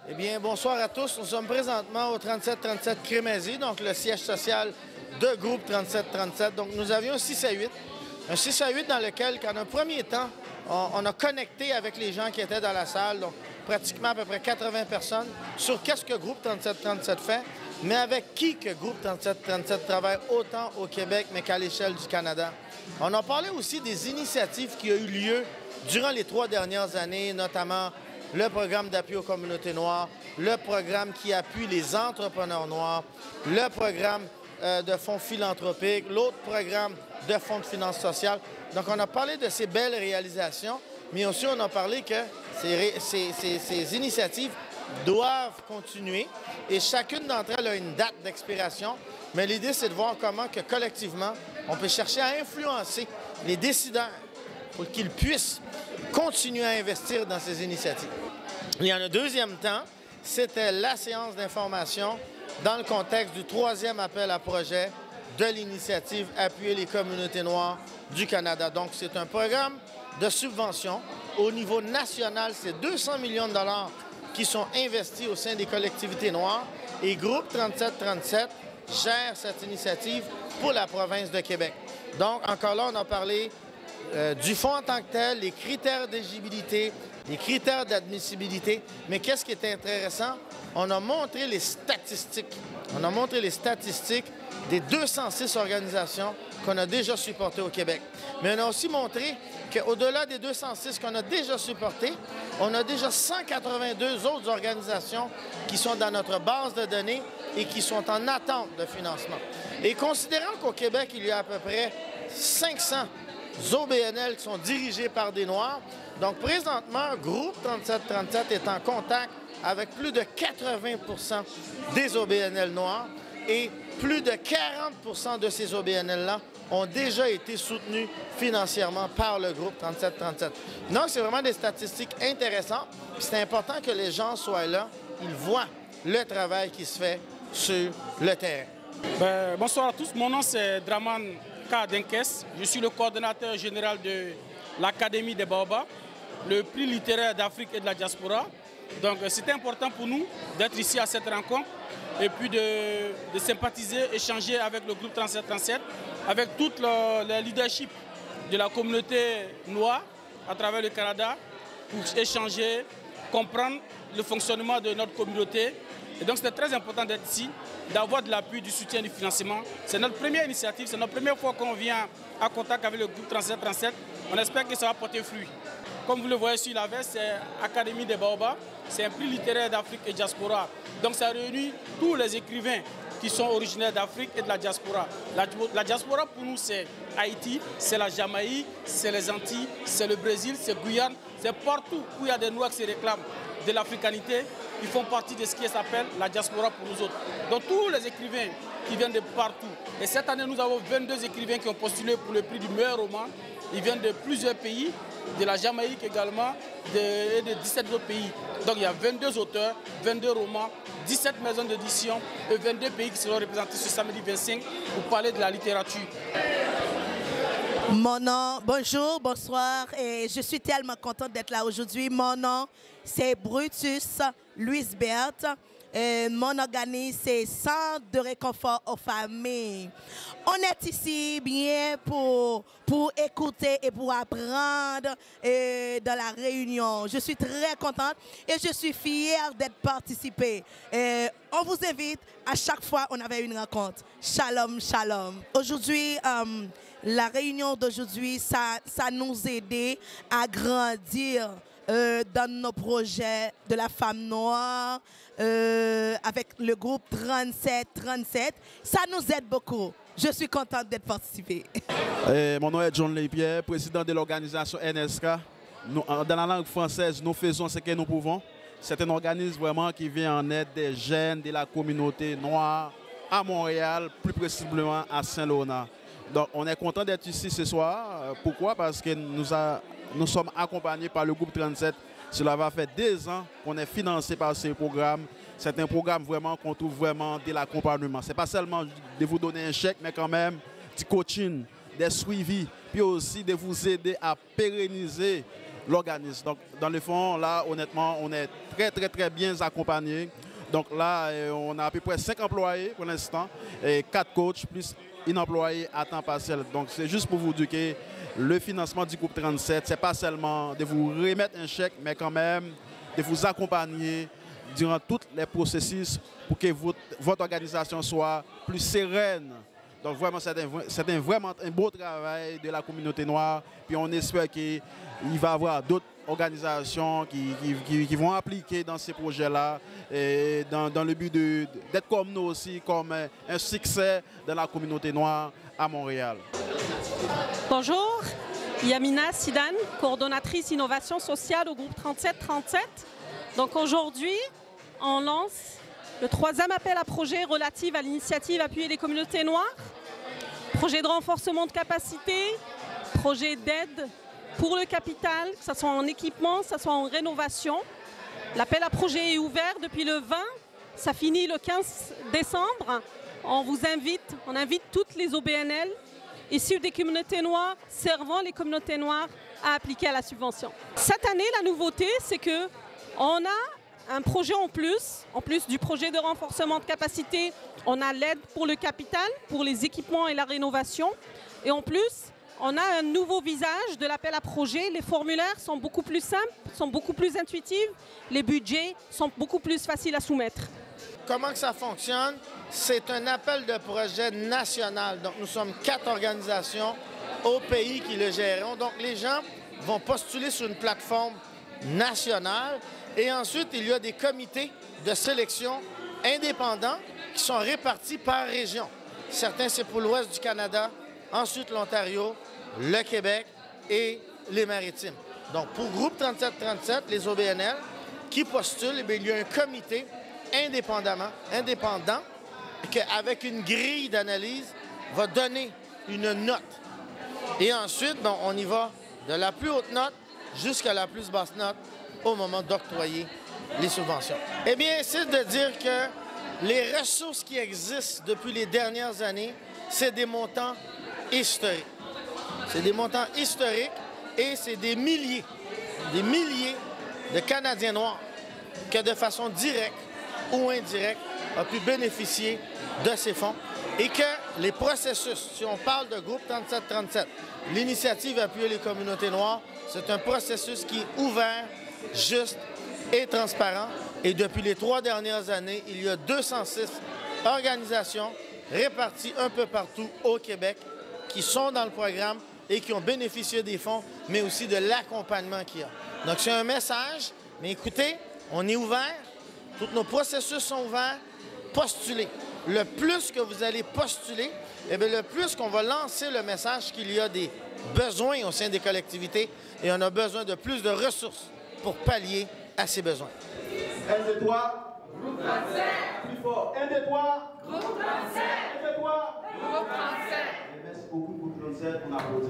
Eh bien, bonsoir à tous. Nous sommes présentement au 3737 Crémazie, donc le siège social de Groupe 3737. Donc, nous avions un 6 à 8. Un 6 à 8 dans lequel, qu'en un premier temps, on a connecté avec les gens qui étaient dans la salle, donc pratiquement à peu près 80 personnes, sur qu'est-ce que Groupe 3737 fait, mais avec qui que Groupe 3737 travaille autant au Québec, mais qu'à l'échelle du Canada. On a parlé aussi des initiatives qui ont eu lieu durant les 3 dernières années, notamment le programme d'appui aux communautés noires, le programme qui appuie les entrepreneurs noirs, le programme de fonds philanthropiques, l'autre programme de fonds de finances sociales. Donc, on a parlé de ces belles réalisations, mais aussi on a parlé que ces initiatives doivent continuer et chacune d'entre elles a une date d'expiration. Mais l'idée, c'est de voir comment que collectivement, on peut chercher à influencer les décideurs pour qu'ils puissent continuer à investir dans ces initiatives. Il y en a un deuxième temps, c'était la séance d'information dans le contexte du 3e appel à projet de l'initiative Appuyer les communautés noires du Canada. Donc, c'est un programme de subvention. Au niveau national, c'est 200 millions de dollars qui sont investis au sein des collectivités noires et Groupe 3737 gère cette initiative pour la province de Québec. Donc, encore là, on a parlé du fonds en tant que tel, les critères d'éligibilité, les critères d'admissibilité. Mais qu'est-ce qui est intéressant? On a montré les statistiques. On a montré les statistiques des 206 organisations qu'on a déjà supportées au Québec. Mais on a aussi montré qu'au-delà des 206 qu'on a déjà supportées, on a déjà 182 autres organisations qui sont dans notre base de données et qui sont en attente de financement. Et considérant qu'au Québec, il y a à peu près 500 OBNL qui sont dirigés par des Noirs. Donc, présentement, Groupe 3737 est en contact avec plus de 80 des OBNL noirs et plus de 40 de ces OBNL-là ont déjà été soutenus financièrement par le Groupe 3737. Donc, c'est vraiment des statistiques intéressantes. C'est important que les gens soient là, ils voient le travail qui se fait sur le terrain. Bonsoir à tous, mon nom c'est Draman Denkes. Je suis le coordonnateur général de l'Académie des Baobabs, le prix littéraire d'Afrique et de la diaspora. Donc c'était important pour nous d'être ici à cette rencontre et puis de sympathiser, échanger avec le groupe 3737, avec tout le leadership de la communauté noire à travers le Canada pour échanger, comprendre le fonctionnement de notre communauté. Et donc c'était très important d'être ici, d'avoir de l'appui, du soutien, du financement. C'est notre première initiative, c'est notre première fois qu'on vient en contact avec le groupe 3737. On espère que ça va porter fruit. Comme vous le voyez sur la veste, c'est Académie des Baobabs. C'est un prix littéraire d'Afrique et diaspora. Donc ça réunit tous les écrivains qui sont originaires d'Afrique et de la diaspora. La diaspora pour nous c'est Haïti, c'est la Jamaïque, c'est les Antilles, c'est le Brésil, c'est Guyane. C'est partout où il y a des Noirs qui se réclament de l'africanité. Ils font partie de ce qui s'appelle la diaspora pour nous autres. Donc tous les écrivains qui viennent de partout. Et cette année, nous avons 22 écrivains qui ont postulé pour le prix du meilleur roman. Ils viennent de plusieurs pays, de la Jamaïque également, et de 17 autres pays. Donc il y a 22 auteurs, 22 romans, 17 maisons d'édition et 22 pays qui seront représentés ce samedi 25 pour parler de la littérature. Mon nom, bonjour, bonsoir, et je suis tellement contente d'être là aujourd'hui. Mon nom, c'est Brutus Louise Berthe. Mon organisme, c'est Centre de réconfort aux familles. On est ici bien pour écouter et pour apprendre dans la réunion. Je suis très contente et je suis fière d'être participée. On vous invite, à chaque fois on avait une rencontre. Shalom, shalom. Aujourd'hui, la réunion d'aujourd'hui, ça nous aide à grandir dans nos projets de la femme noire avec le groupe 3737. Ça nous aide beaucoup. Je suis contente d'être participée. Mon nom est John Lépierre, président de l'organisation NSK. Dans la langue française, nous faisons ce que nous pouvons. C'est un organisme vraiment qui vient en aide des jeunes de la communauté noire à Montréal, plus précisément à Saint-Laurent. Donc on est content d'être ici ce soir. Pourquoi? Parce que nous sommes accompagnés par le groupe 37. Cela va faire 2 ans qu'on est financé par ce programme. C'est un programme vraiment qu'on trouve vraiment de l'accompagnement. Ce n'est pas seulement de vous donner un chèque, mais quand même du coaching, des suivis, puis aussi de vous aider à pérenniser l'organisme. Donc, dans le fond, là, honnêtement, on est très bien accompagné. Donc là, on a à peu près 5 employés pour l'instant, et 4 coachs, plus une employée à temps partiel. Donc, c'est juste pour vous dire que le financement du groupe 37, ce n'est pas seulement de vous remettre un chèque, mais quand même de vous accompagner durant tous les processus pour que votre organisation soit plus sereine. Donc vraiment, c'est vraiment un beau travail de la communauté noire. Puis on espère qu'il va y avoir d'autres organisations qui vont appliquer dans ces projets-là, dans le but d'être comme nous aussi, comme un succès de la communauté noire à Montréal. Bonjour, Yamina Sidane, coordonnatrice innovation sociale au groupe 3737. Donc aujourd'hui, on lance le 3e appel à projet relatif à l'initiative Appuyer les communautés noires. Projet de renforcement de capacité, projet d'aide pour le capital, que ce soit en équipement, que ce soit en rénovation. L'appel à projet est ouvert depuis le 20, ça finit le 15 décembre. On invite toutes les OBNL issues des communautés noires, servant les communautés noires à appliquer à la subvention. Cette année, la nouveauté, c'est qu'on a un projet en plus du projet de renforcement de capacité, on a l'aide pour le capital, pour les équipements et la rénovation. Et en plus, on a un nouveau visage de l'appel à projet. Les formulaires sont beaucoup plus simples, sont beaucoup plus intuitifs. Les budgets sont beaucoup plus faciles à soumettre. Comment que ça fonctionne? C'est un appel de projet national. Donc, nous sommes 4 organisations au pays qui le géreront. Donc, les gens vont postuler sur une plateforme nationale. Et ensuite, il y a des comités de sélection indépendants qui sont répartis par région. Certains, c'est pour l'ouest du Canada, ensuite l'Ontario, le Québec et les Maritimes. Donc, pour Groupe 3737, les OBNL qui postulent, il y a un comité indépendant qui, avec une grille d'analyse, va donner une note. Et ensuite, on y va de la plus haute note jusqu'à la plus basse note au moment d'octroyer les subventions. Eh bien, c'est de dire que les ressources qui existent depuis les dernières années, c'est des montants historiques. C'est des montants historiques et c'est des milliers de Canadiens noirs qui, de façon directe ou indirecte, ont pu bénéficier de ces fonds et que les processus, si on parle de groupe 3737, l'initiative Appuyer les communautés noires, c'est un processus qui est ouvert, juste et transparent. Et depuis les 3 dernières années, il y a 206 organisations réparties un peu partout au Québec qui sont dans le programme et qui ont bénéficié des fonds, mais aussi de l'accompagnement qu'il y a. Donc, c'est un message, mais écoutez, on est ouvert, tous nos processus sont ouverts, postulez. Le plus que vous allez postuler, eh bien, le plus qu'on va lancer le message qu'il y a des besoins au sein des collectivités et on a besoin de plus de ressources pour pallier à ces besoins. Aide-toi, groupe 37. Plus fort, aide-toi, groupe 37. Aide-toi, groupe 37. Merci beaucoup, groupe 37, on applaudit.